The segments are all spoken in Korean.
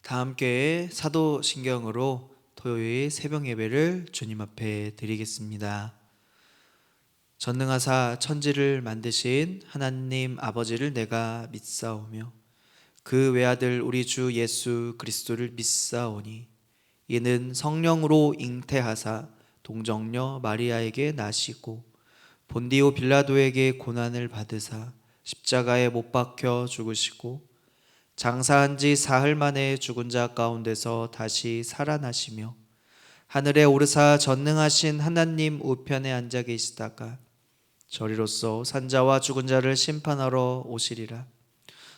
다 함께 사도신경으로 토요일 새벽 예배를 주님 앞에 드리겠습니다. 전능하사 천지를 만드신 하나님 아버지를 내가 믿사오며 그 외아들 우리 주 예수 그리스도를 믿사오니 이는 성령으로 잉태하사 동정녀 마리아에게 나시고 본디오 빌라도에게 고난을 받으사 십자가에 못 박혀 죽으시고 장사한 지 사흘 만에 죽은 자 가운데서 다시 살아나시며 하늘에 오르사 전능하신 하나님 우편에 앉아 계시다가 저리로서 산자와 죽은 자를 심판하러 오시리라.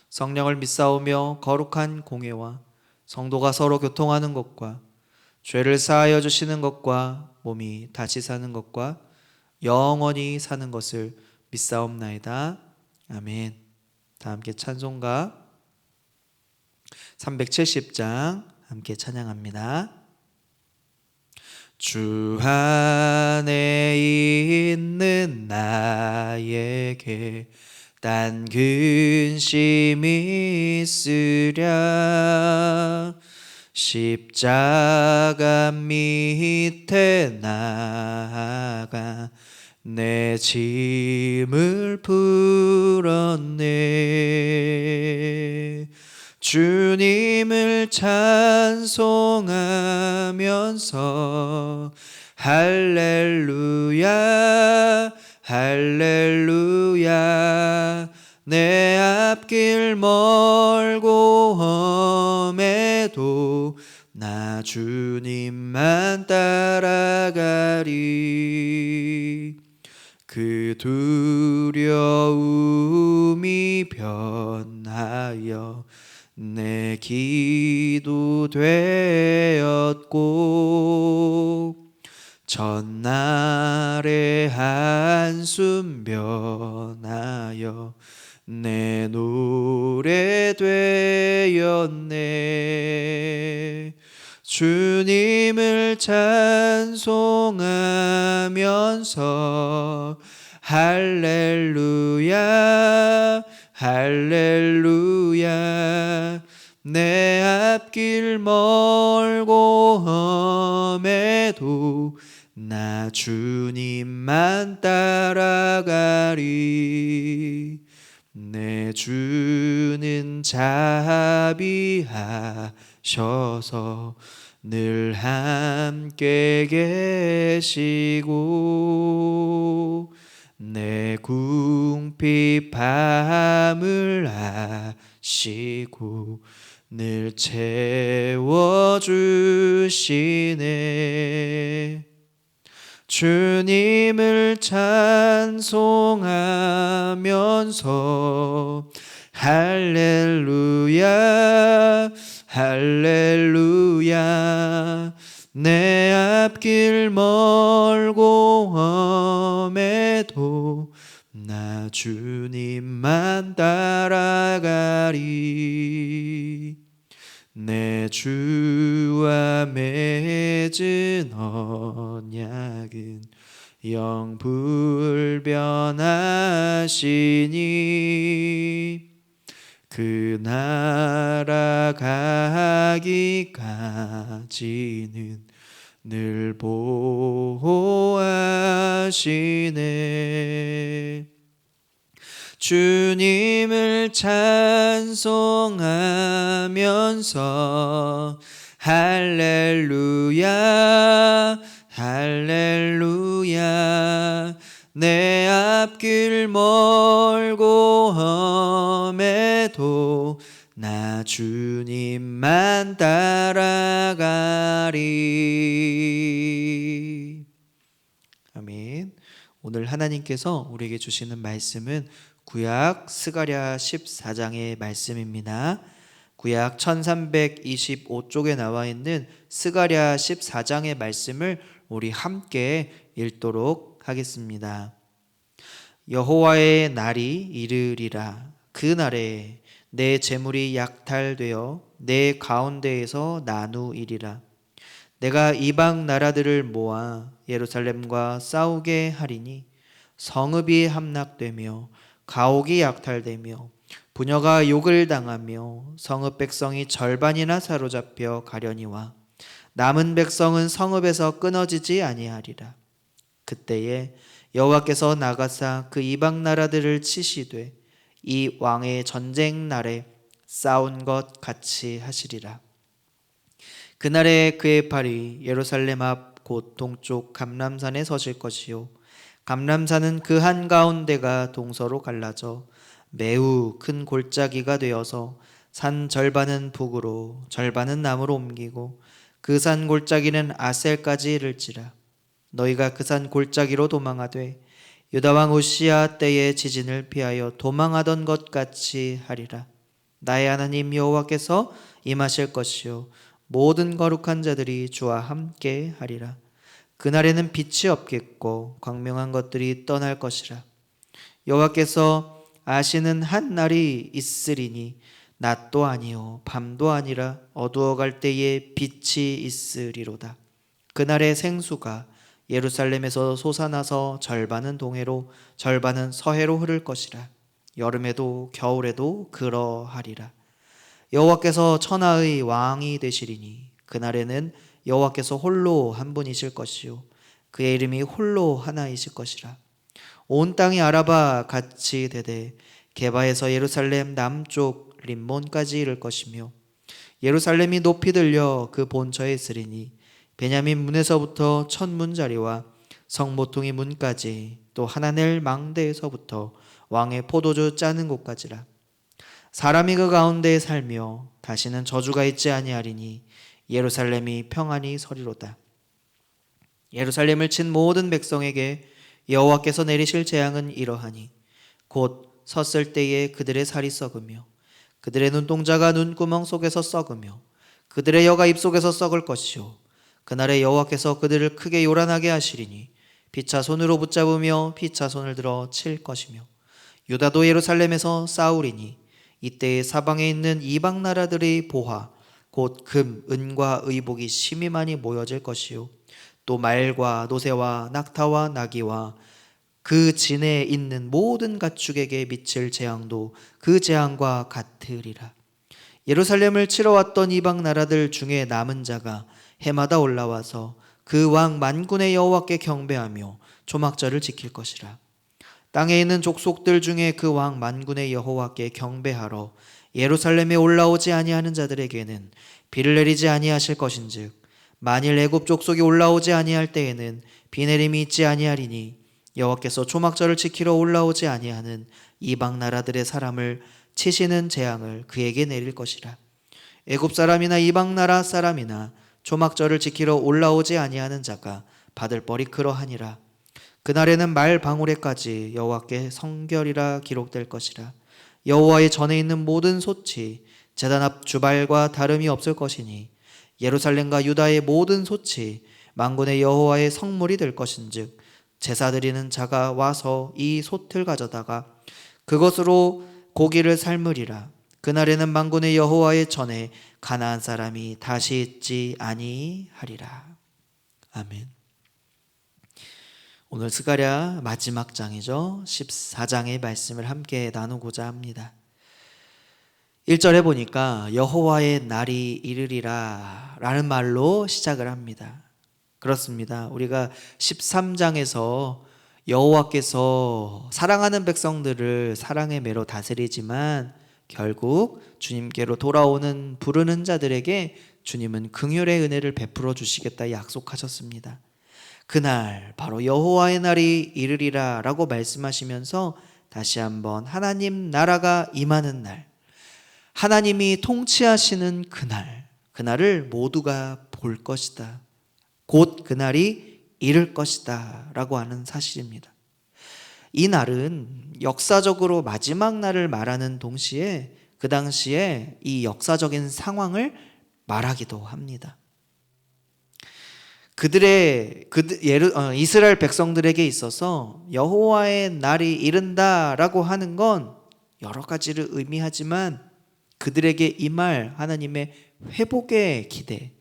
성령을 믿사오며 거룩한 공회와 성도가 서로 교통하는 것과 죄를 사하여 주시는 것과 몸이 다시 사는 것과 영원히 사는 것을 믿사옵나이다. 아멘. 다 함께 찬송가 370장 함께 찬양합니다. 주 안에 있는 나에게 딴 근심이 있으랴 십자가 밑에 나가 내 짐을 풀었네. 주님을 찬송하면서 할렐루야 할렐루야 내 앞길 멀고 험해도 나 주님만 따라가리. 그 두려움이 변하여 내 기도 되었고 전날의 한숨 변하여 내 노래 되었네. 주님을 찬송하면서 할렐루야 할렐루야 내 앞길 멀고 험해도 나 주님만 따라가리. 내 주는 자비하셔서 늘 함께 계시고 내 궁핍함을 아시고 늘 채워주시네. 주님을 찬송하면서 할렐루야 할렐루야 내 앞길 멀고 험해도 나 주님만 따라가리. 내 주와 맺은 언약은 영불변하시니 그 나라 가기까지는 늘 보호하시네. 주님을 찬송하면서 할렐루야 할렐루야 내 앞길 멀고 험해도 나 주님만 따라가리. 아멘. 오늘 하나님께서 우리에게 주시는 말씀은 구약 스가랴 14장의 말씀입니다. 구약 1325쪽에 나와 있는 스가랴 14장의 말씀을 우리 함께 읽도록 하겠습니다. 여호와의 날이 이르리라. 그 날에 내 재물이 약탈되어 내 가운데에서 나누이리라. 내가 이방 나라들을 모아 예루살렘과 싸우게 하리니 성읍이 함락되며 가옥이 약탈되며 부녀가 욕을 당하며 성읍 백성이 절반이나 사로잡혀 가려니와 남은 백성은 성읍에서 끊어지지 아니하리라. 그때에 여호와께서 나가사 그 이방 나라들을 치시되 이 왕의 전쟁 날에 싸운 것 같이 하시리라. 그날에 그의 팔이 예루살렘 앞 곧 동쪽 감람산에 서실 것이요 감람산은 그 한가운데가 동서로 갈라져 매우 큰 골짜기가 되어서 산 절반은 북으로 절반은 남으로 옮기고 그 산 골짜기는 아셀까지 이를지라. 너희가 그 산 골짜기로 도망하되 유다 왕 우시야 때의 지진을 피하여 도망하던 것 같이 하리라. 나의 하나님 여호와께서 임하실 것이요 모든 거룩한 자들이 주와 함께 하리라. 그날에는 빛이 없겠고 광명한 것들이 떠날 것이라. 여호와께서 아시는 한 날이 있으리니 낮도 아니요 밤도 아니라 어두워갈 때에 빛이 있으리로다. 그날의 생수가 예루살렘에서 솟아나서 절반은 동해로 절반은 서해로 흐를 것이라. 여름에도 겨울에도 그러하리라. 여호와께서 천하의 왕이 되시리니 그날에는 여호와께서 홀로 한 분이실 것이요 그의 이름이 홀로 하나이실 것이라. 온 땅이 아라바 같이 되되 게바에서 예루살렘 남쪽 림몬까지 이를 것이며 예루살렘이 높이 들려 그 본처에 있으리니 베냐민 문에서부터 천문자리와 성모퉁이 문까지 또 하나넬 망대에서부터 왕의 포도주 짜는 곳까지라. 사람이 그 가운데에 살며 다시는 저주가 있지 아니하리니 예루살렘이 평안히 서리로다. 예루살렘을 친 모든 백성에게 여호와께서 내리실 재앙은 이러하니 곧 섰을 때에 그들의 살이 썩으며 그들의 눈동자가 눈구멍 속에서 썩으며 그들의 여가 입속에서 썩을 것이요 그날에 여호와께서 그들을 크게 요란하게 하시리니 피차 손으로 붙잡으며 피차 손을 들어 칠 것이며 유다도 예루살렘에서 싸우리니 이때에 사방에 있는 이방 나라들의 보화 곧 금, 은과 의복이 심히 많이 모여질 것이요 또 말과 노새와 낙타와 나귀와 그 진에 있는 모든 가축에게 미칠 재앙도 그 재앙과 같으리라. 예루살렘을 치러 왔던 이방 나라들 중에 남은 자가 해마다 올라와서 그 왕 만군의 여호와께 경배하며 초막절을 지킬 것이라. 땅에 있는 족속들 중에 그 왕 만군의 여호와께 경배하러 예루살렘에 올라오지 아니하는 자들에게는 비를 내리지 아니하실 것인즉 만일 애굽 족속이 올라오지 아니할 때에는 비 내림이 있지 아니하리니 여호와께서 초막절을 지키러 올라오지 아니하는 이방 나라들의 사람을 치시는 재앙을 그에게 내릴 것이라. 애굽 사람이나 이방 나라 사람이나 초막절을 지키러 올라오지 아니하는 자가 받을 벌이 그러하니라. 그날에는 말 방울에까지 여호와께 성결이라 기록될 것이라. 여호와의 전에 있는 모든 솥이 제단 앞 주발과 다름이 없을 것이니 예루살렘과 유다의 모든 솥이 만군의 여호와의 성물이 될 것인즉 제사 드리는 자가 와서 이 솥을 가져다가 그것으로 고기를 삶으리라. 그날에는 만군의 여호와의 전에 가나안 사람이 다시 있지 아니하리라. 아멘. 오늘 스가랴 마지막 장이죠. 14장의 말씀을 함께 나누고자 합니다. 1절에 보니까 여호와의 날이 이르리라 라는 말로 시작을 합니다. 그렇습니다. 우리가 13장에서 여호와께서 사랑하는 백성들을 사랑의 매로 다스리지만 결국 주님께로 돌아오는 부르는 자들에게 주님은 긍휼의 은혜를 베풀어 주시겠다 약속하셨습니다. 그날 바로 여호와의 날이 이르리라 라고 말씀하시면서 다시 한번 하나님 나라가 임하는 날, 하나님이 통치하시는 그날을 모두가 볼 것이다. 곧 그날이 이를 것이다 라고 하는 사실입니다. 이 날은 역사적으로 마지막 날을 말하는 동시에 그 당시에 이 역사적인 상황을 말하기도 합니다. 이스라엘 백성들에게 있어서 여호와의 날이 이른다라고 하는 건 여러 가지를 의미하지만 그들에게 임할 하나님의 회복의 기대,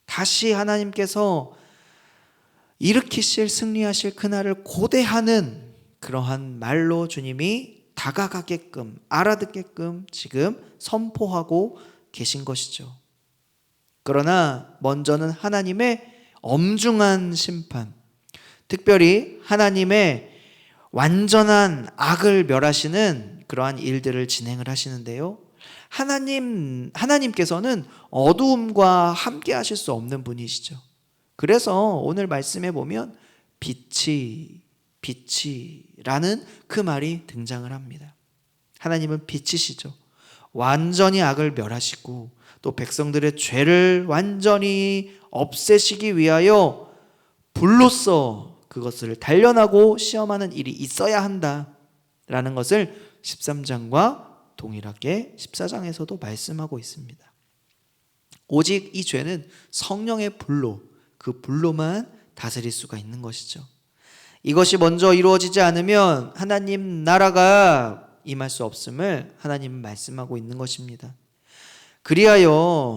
다시 하나님께서 일으키실 승리하실 그날을 고대하는 그러한 말로 주님이 다가가게끔, 알아듣게끔 지금 선포하고 계신 것이죠. 그러나 먼저는 하나님의 엄중한 심판, 특별히 하나님의 완전한 악을 멸하시는 그러한 일들을 진행을 하시는데요. 하나님께서는 어두움과 함께 하실 수 없는 분이시죠. 그래서 오늘 말씀에 보면 빛이라는 그 말이 등장을 합니다. 하나님은 빛이시죠. 완전히 악을 멸하시고 또 백성들의 죄를 완전히 없애시기 위하여 불로써 그것을 단련하고 시험하는 일이 있어야 한다라는 것을 13장과 동일하게 14장에서도 말씀하고 있습니다. 오직 이 죄는 성령의 불로, 그 불로만 다스릴 수가 있는 것이죠. 이것이 먼저 이루어지지 않으면 하나님 나라가 임할 수 없음을 하나님은 말씀하고 있는 것입니다. 그리하여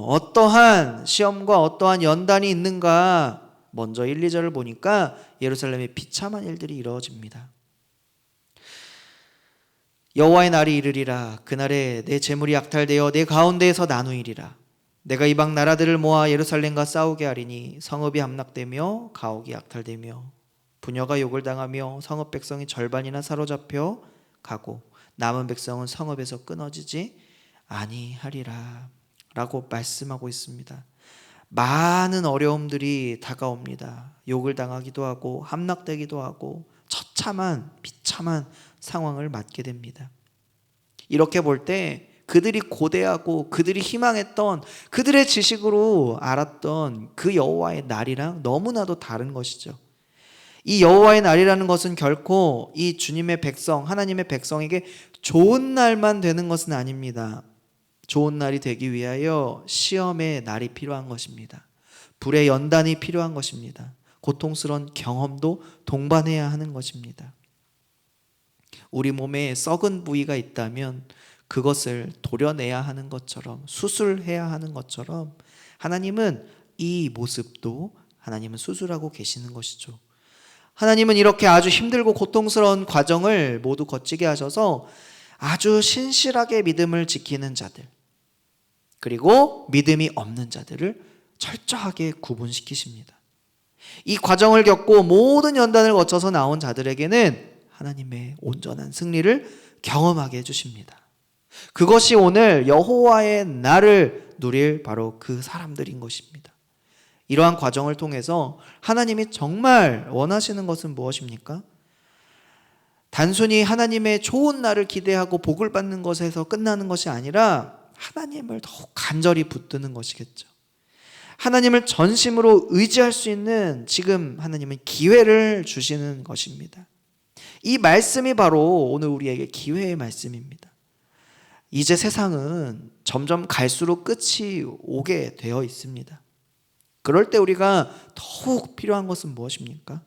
어떠한 시험과 어떠한 연단이 있는가, 먼저 1, 2절을 보니까 예루살렘에 비참한 일들이 이루어집니다. 여호와의 날이 이르리라. 그날에 내 재물이 약탈되어 내 가운데에서 나누이리라. 내가 이방 나라들을 모아 예루살렘과 싸우게 하리니 성읍이 함락되며 가옥이 약탈되며 부녀가 욕을 당하며 성읍 백성이 절반이나 사로잡혀 가고 남은 백성은 성읍에서 끊어지지 아니하리라 라고 말씀하고 있습니다. 많은 어려움들이 다가옵니다. 욕을 당하기도 하고 함락되기도 하고 처참한 비참한 상황을 맞게 됩니다. 이렇게 볼 때 그들이 고대하고 그들이 희망했던, 그들의 지식으로 알았던 그 여호와의 날이랑 너무나도 다른 것이죠. 이 여호와의 날이라는 것은 결코 이 주님의 백성, 하나님의 백성에게 좋은 날만 되는 것은 아닙니다. 좋은 날이 되기 위하여 시험의 날이 필요한 것입니다. 불의 연단이 필요한 것입니다. 고통스러운 경험도 동반해야 하는 것입니다. 우리 몸에 썩은 부위가 있다면 그것을 도려내야 하는 것처럼, 수술해야 하는 것처럼 하나님은 이 모습도 하나님은 수술하고 계시는 것이죠. 하나님은 이렇게 아주 힘들고 고통스러운 과정을 모두 거치게 하셔서 아주 신실하게 믿음을 지키는 자들, 그리고 믿음이 없는 자들을 철저하게 구분시키십니다. 이 과정을 겪고 모든 연단을 거쳐서 나온 자들에게는 하나님의 온전한 승리를 경험하게 해주십니다. 그것이 오늘 여호와의 날을 누릴 바로 그 사람들인 것입니다. 이러한 과정을 통해서 하나님이 정말 원하시는 것은 무엇입니까? 단순히 하나님의 좋은 날을 기대하고 복을 받는 것에서 끝나는 것이 아니라 하나님을 더욱 간절히 붙드는 것이겠죠. 하나님을 전심으로 의지할 수 있는 지금 하나님은 기회를 주시는 것입니다. 이 말씀이 바로 오늘 우리에게 기회의 말씀입니다. 이제 세상은 점점 갈수록 끝이 오게 되어 있습니다. 그럴 때 우리가 더욱 필요한 것은 무엇입니까?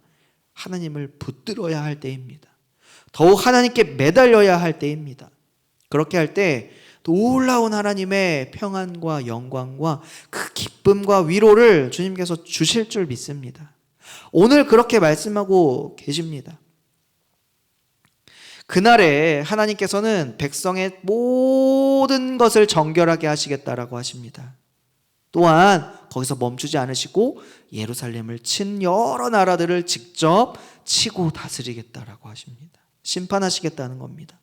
하나님을 붙들어야 할 때입니다. 더욱 하나님께 매달려야 할 때입니다. 그렇게 할 때 놀라운 하나님의 평안과 영광과 그 기쁨과 위로를 주님께서 주실 줄 믿습니다. 오늘 그렇게 말씀하고 계십니다. 그날에 하나님께서는 백성의 모든 것을 정결하게 하시겠다라고 하십니다. 또한 거기서 멈추지 않으시고 예루살렘을 친 여러 나라들을 직접 치고 다스리겠다라고 하십니다. 심판하시겠다는 겁니다.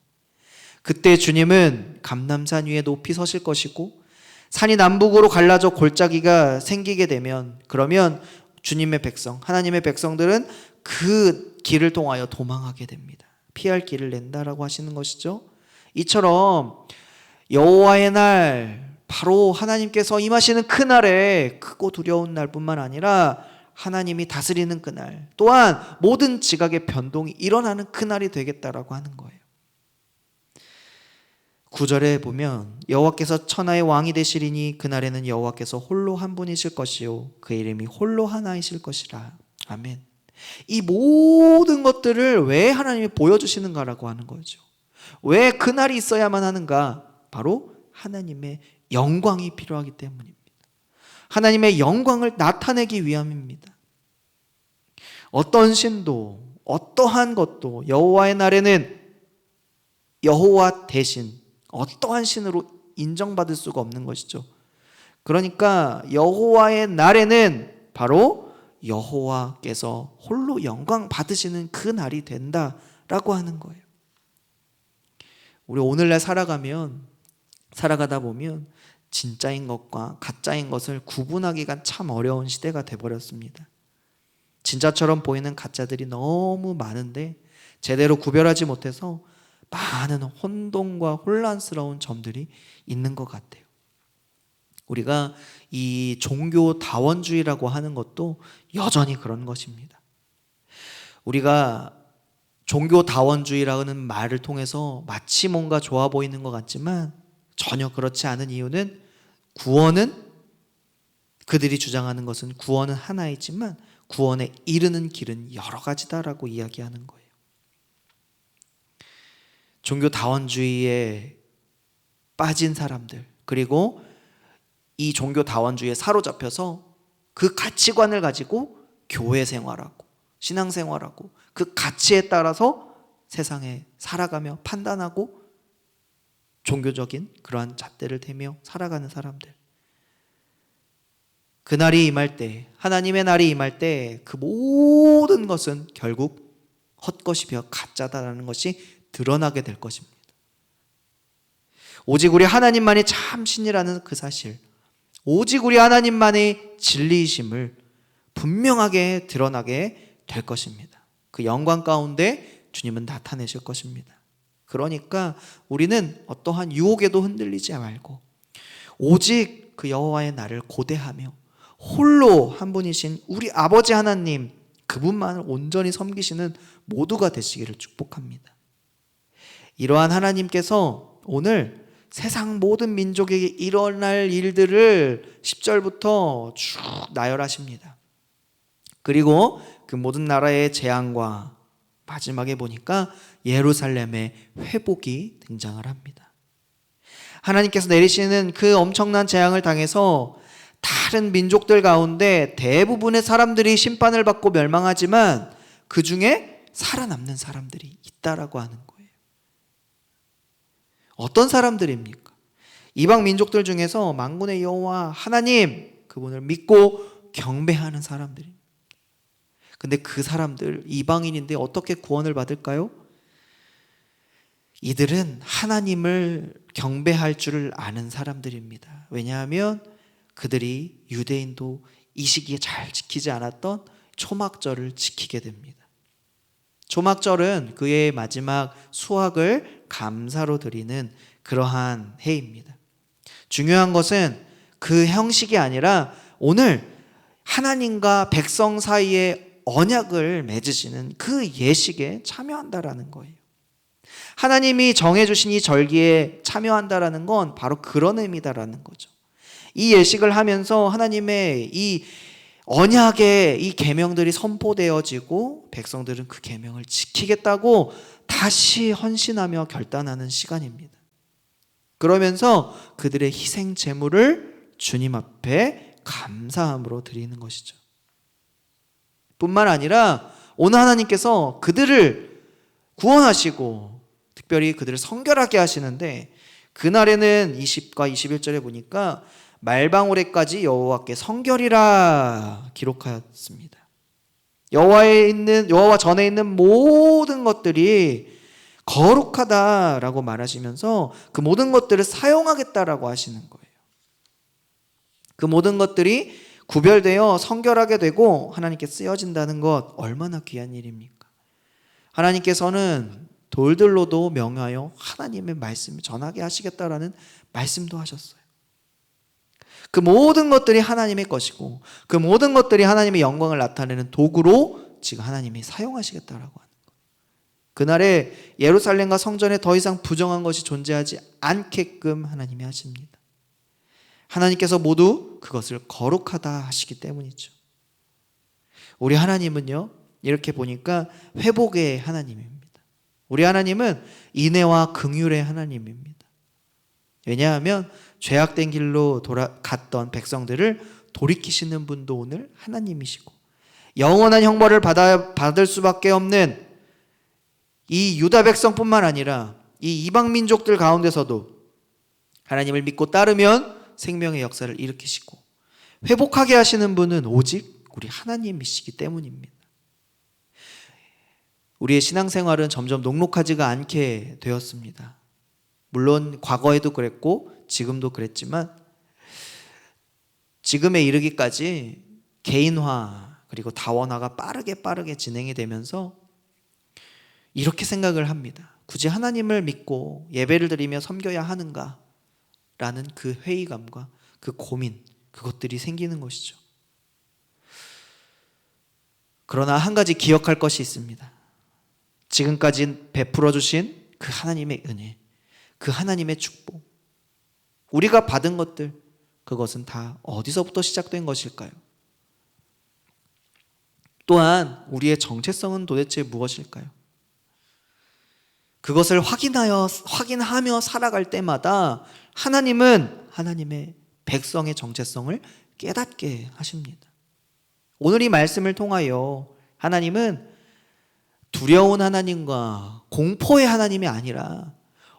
그때 주님은 감람산 위에 높이 서실 것이고 산이 남북으로 갈라져 골짜기가 생기게 되면, 그러면 주님의 백성, 하나님의 백성들은 그 길을 통하여 도망하게 됩니다. 피할 길을 낸다라고 하시는 것이죠. 이처럼 여호와의 날, 바로 하나님께서 임하시는 그날에 크고 두려운 날뿐만 아니라 하나님이 다스리는 그날, 또한 모든 지각의 변동이 일어나는 그날이 되겠다라고 하는 거예요. 9절에 보면 여호와께서 천하의 왕이 되시리니 그날에는 여호와께서 홀로 한 분이실 것이요 그 이름이 홀로 하나이실 것이라. 아멘. 이 모든 것들을 왜 하나님이 보여주시는가라고 하는 거죠. 왜 그날이 있어야만 하는가? 바로 하나님의 영광이 필요하기 때문입니다. 하나님의 영광을 나타내기 위함입니다. 어떤 신도, 어떠한 것도 여호와의 날에는 여호와 대신 어떠한 신으로 인정받을 수가 없는 것이죠. 그러니까 여호와의 날에는 바로 여호와께서 홀로 영광 받으시는 그 날이 된다라고 하는 거예요. 우리 오늘날 살아가다 보면 진짜인 것과 가짜인 것을 구분하기가 참 어려운 시대가 돼버렸습니다. 진짜처럼 보이는 가짜들이 너무 많은데 제대로 구별하지 못해서 많은 혼돈과 혼란스러운 점들이 있는 것 같아요. 우리가 이 종교 다원주의라고 하는 것도 여전히 그런 것입니다. 우리가 종교 다원주의라는 말을 통해서 마치 뭔가 좋아 보이는 것 같지만 전혀 그렇지 않은 이유는 그들이 주장하는 것은 구원은 하나이지만 구원에 이르는 길은 여러 가지다라고 이야기하는 거예요. 종교 다원주의에 빠진 사람들, 그리고 이 종교 다원주의에 사로잡혀서 그 가치관을 가지고 교회 생활하고 신앙 생활하고 그 가치에 따라서 세상에 살아가며 판단하고 종교적인 그러한 잣대를 대며 살아가는 사람들, 그날이 임할 때, 하나님의 날이 임할 때 그 모든 것은 결국 헛것이 되어 가짜다라는 것이 드러나게 될 것입니다. 오직 우리 하나님만이 참 신이라는 그 사실, 오직 우리 하나님만의 진리이심을 분명하게 드러나게 될 것입니다. 그 영광 가운데 주님은 나타내실 것입니다. 그러니까 우리는 어떠한 유혹에도 흔들리지 말고 오직 그 여호와의 날을 고대하며 홀로 한 분이신 우리 아버지 하나님, 그분만을 온전히 섬기시는 모두가 되시기를 축복합니다. 이러한 하나님께서 오늘 세상 모든 민족에게 일어날 일들을 10절부터 쭉 나열하십니다. 그리고 그 모든 나라의 재앙과 마지막에 보니까 예루살렘의 회복이 등장을 합니다. 하나님께서 내리시는 그 엄청난 재앙을 당해서 다른 민족들 가운데 대부분의 사람들이 심판을 받고 멸망하지만 그 중에 살아남는 사람들이 있다라고 하는 거예요. 어떤 사람들입니까? 이방 민족들 중에서 만군의 여호와 하나님, 그분을 믿고 경배하는 사람들입니다. 근데 그 사람들, 이방인인데 어떻게 구원을 받을까요? 이들은 하나님을 경배할 줄을 아는 사람들입니다. 왜냐하면 그들이 유대인도 이 시기에 잘 지키지 않았던 초막절을 지키게 됩니다. 초막절은 그의 마지막 수확을 감사로 드리는 그러한 해입니다. 중요한 것은 그 형식이 아니라 오늘 하나님과 백성 사이에 언약을 맺으시는 그 예식에 참여한다라는 거예요. 하나님이 정해주신 이 절기에 참여한다라는 건 바로 그런 의미다라는 거죠. 이 예식을 하면서 하나님의 이 언약의 이 계명들이 선포되어지고 백성들은 그 계명을 지키겠다고 다시 헌신하며 결단하는 시간입니다. 그러면서 그들의 희생 제물을 주님 앞에 감사함으로 드리는 것이죠. 뿐만 아니라 오늘 하나님께서 그들을 구원하시고 특별히 그들을 성결하게 하시는데 그날에는 20과 21절에 보니까 말방울에까지 여호와께 성결이라 기록하였습니다. 여호와 전에 있는 모든 것들이 거룩하다라고 말하시면서 그 모든 것들을 사용하겠다라고 하시는 거예요. 그 모든 것들이 구별되어 성결하게 되고 하나님께 쓰여진다는 것 얼마나 귀한 일입니까? 하나님께서는 돌들로도 명하여 하나님의 말씀을 전하게 하시겠다라는 말씀도 하셨어요. 그 모든 것들이 하나님의 것이고 그 모든 것들이 하나님의 영광을 나타내는 도구로 지금 하나님이 사용하시겠다라고 하는 거예요. 그날에 예루살렘과 성전에 더 이상 부정한 것이 존재하지 않게끔 하나님이 하십니다. 하나님께서 모두 그것을 거룩하다 하시기 때문이죠. 우리 하나님은요, 이렇게 보니까 회복의 하나님입니다. 우리 하나님은 인애와 긍휼의 하나님입니다. 왜냐하면 죄악된 길로 돌아갔던 백성들을 돌이키시는 분도 오늘 하나님이시고 영원한 형벌을 받을 수밖에 없는 이 유다 백성뿐만 아니라 이 이방 민족들 가운데서도 하나님을 믿고 따르면 생명의 역사를 일으키시고 회복하게 하시는 분은 오직 우리 하나님이시기 때문입니다. 우리의 신앙생활은 점점 녹록하지가 않게 되었습니다. 물론 과거에도 그랬고 지금도 그랬지만 지금에 이르기까지 개인화 그리고 다원화가 빠르게 진행이 되면서 이렇게 생각을 합니다. 굳이 하나님을 믿고 예배를 드리며 섬겨야 하는가? 라는 그 회의감과 그 고민, 그것들이 생기는 것이죠. 그러나 한 가지 기억할 것이 있습니다. 지금까지 베풀어 주신 그 하나님의 은혜, 그 하나님의 축복, 우리가 받은 것들, 그것은 다 어디서부터 시작된 것일까요? 또한 우리의 정체성은 도대체 무엇일까요? 그것을 확인하며 살아갈 때마다 하나님은 하나님의 백성의 정체성을 깨닫게 하십니다. 오늘 이 말씀을 통하여 하나님은 두려운 하나님과 공포의 하나님이 아니라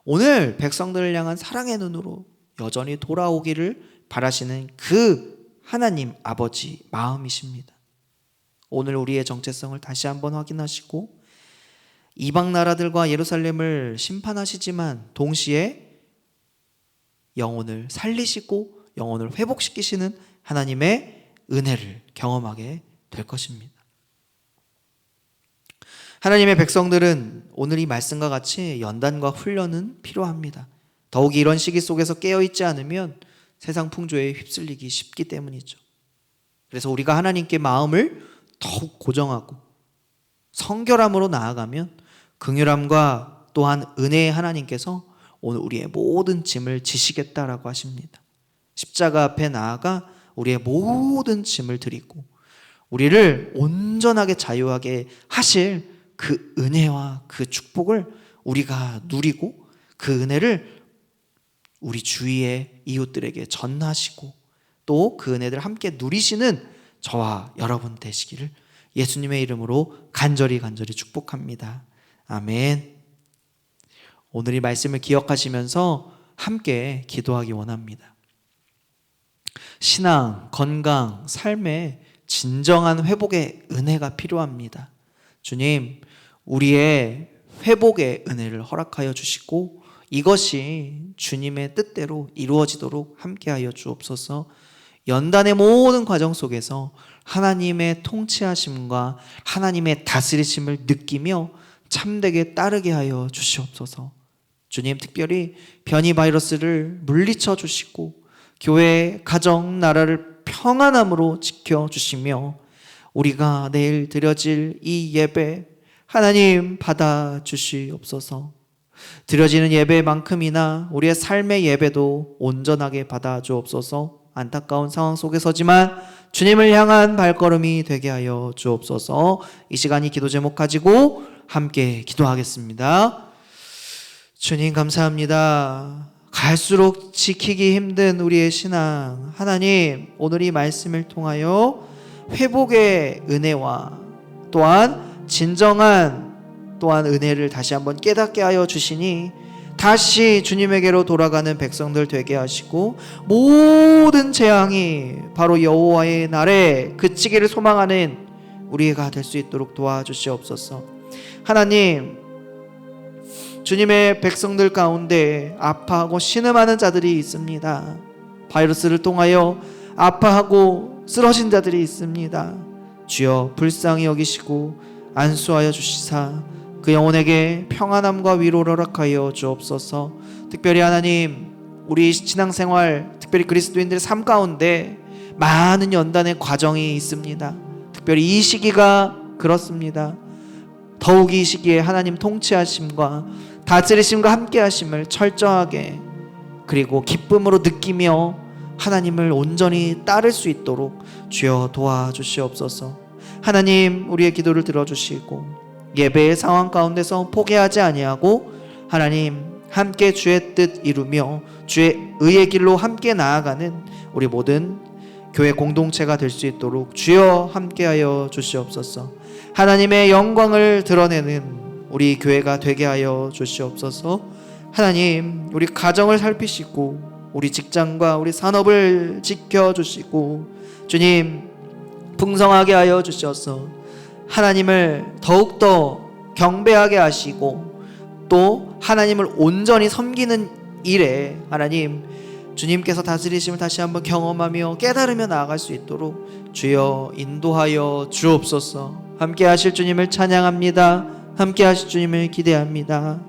오늘 백성들을 향한 사랑의 눈으로 여전히 돌아오기를 바라시는 그 하나님 아버지 마음이십니다. 오늘 우리의 정체성을 다시 한번 확인하시고 이방 나라들과 예루살렘을 심판하시지만 동시에 영혼을 살리시고 영혼을 회복시키시는 하나님의 은혜를 경험하게 될 것입니다. 하나님의 백성들은 오늘 이 말씀과 같이 연단과 훈련은 필요합니다. 더욱이 이런 시기 속에서 깨어있지 않으면 세상 풍조에 휩쓸리기 쉽기 때문이죠. 그래서 우리가 하나님께 마음을 더욱 고정하고 성결함으로 나아가면 긍휼함과 또한 은혜의 하나님께서 오늘 우리의 모든 짐을 지시겠다라고 하십니다. 십자가 앞에 나아가 우리의 모든 짐을 드리고 우리를 온전하게 자유하게 하실 그 은혜와 그 축복을 우리가 누리고 그 은혜를 우리 주위의 이웃들에게 전하시고 또 그 은혜를 함께 누리시는 저와 여러분 되시기를 예수님의 이름으로 간절히 축복합니다. 아멘. 오늘 이 말씀을 기억하시면서 함께 기도하기 원합니다. 신앙, 건강, 삶에 진정한 회복의 은혜가 필요합니다. 주님, 우리의 회복의 은혜를 허락하여 주시고 이것이 주님의 뜻대로 이루어지도록 함께하여 주옵소서. 연단의 모든 과정 속에서 하나님의 통치하심과 하나님의 다스리심을 느끼며 참되게 따르게 하여 주시옵소서. 주님, 특별히 변이 바이러스를 물리쳐 주시고 교회, 가정, 나라를 평안함으로 지켜주시며 우리가 내일 드려질 이 예배 하나님 받아 주시옵소서. 드려지는 예배만큼이나 우리의 삶의 예배도 온전하게 받아 주옵소서. 안타까운 상황 속에서지만 주님을 향한 발걸음이 되게 하여 주옵소서. 이 시간이 기도 제목 가지고 함께 기도하겠습니다. 주님 감사합니다. 갈수록 지키기 힘든 우리의 신앙, 하나님 오늘 이 말씀을 통하여 회복의 은혜와 또한 진정한 또한 은혜를 다시 한번 깨닫게 하여 주시니 다시 주님에게로 돌아가는 백성들 되게 하시고 모든 재앙이 바로 여호와의 날에 그치기를 소망하는 우리가 될 수 있도록 도와주시옵소서. 하나님, 주님의 백성들 가운데 아파하고 신음하는 자들이 있습니다. 바이러스를 통하여 아파하고 쓰러진 자들이 있습니다. 주여 불쌍히 여기시고 안수하여 주시사 그 영혼에게 평안함과 위로를 허락하여 주옵소서. 특별히 하나님, 우리 신앙생활, 특별히 그리스도인들의 삶 가운데 많은 연단의 과정이 있습니다. 특별히 이 시기가 그렇습니다. 더욱이 이 시기에 하나님 통치하심과 다스리심과 함께하심을 철저하게 그리고 기쁨으로 느끼며 하나님을 온전히 따를 수 있도록 주여 도와주시옵소서. 하나님, 우리의 기도를 들어주시고 예배의 상황 가운데서 포기하지 아니하고 하나님 함께 주의 뜻 이루며 주의 의의 길로 함께 나아가는 우리 모든 교회 공동체가 될 수 있도록 주여 함께하여 주시옵소서. 하나님의 영광을 드러내는 우리 교회가 되게 하여 주시옵소서. 하나님, 우리 가정을 살피시고 우리 직장과 우리 산업을 지켜주시고 주님 풍성하게 하여 주셔서 하나님을 더욱더 경배하게 하시고 또 하나님을 온전히 섬기는 일에 하나님 주님께서 다스리심을 다시 한번 경험하며 깨달으며 나아갈 수 있도록 주여 인도하여 주옵소서. 함께 하실 주님을 찬양합니다. 함께 하실 주님을 기대합니다.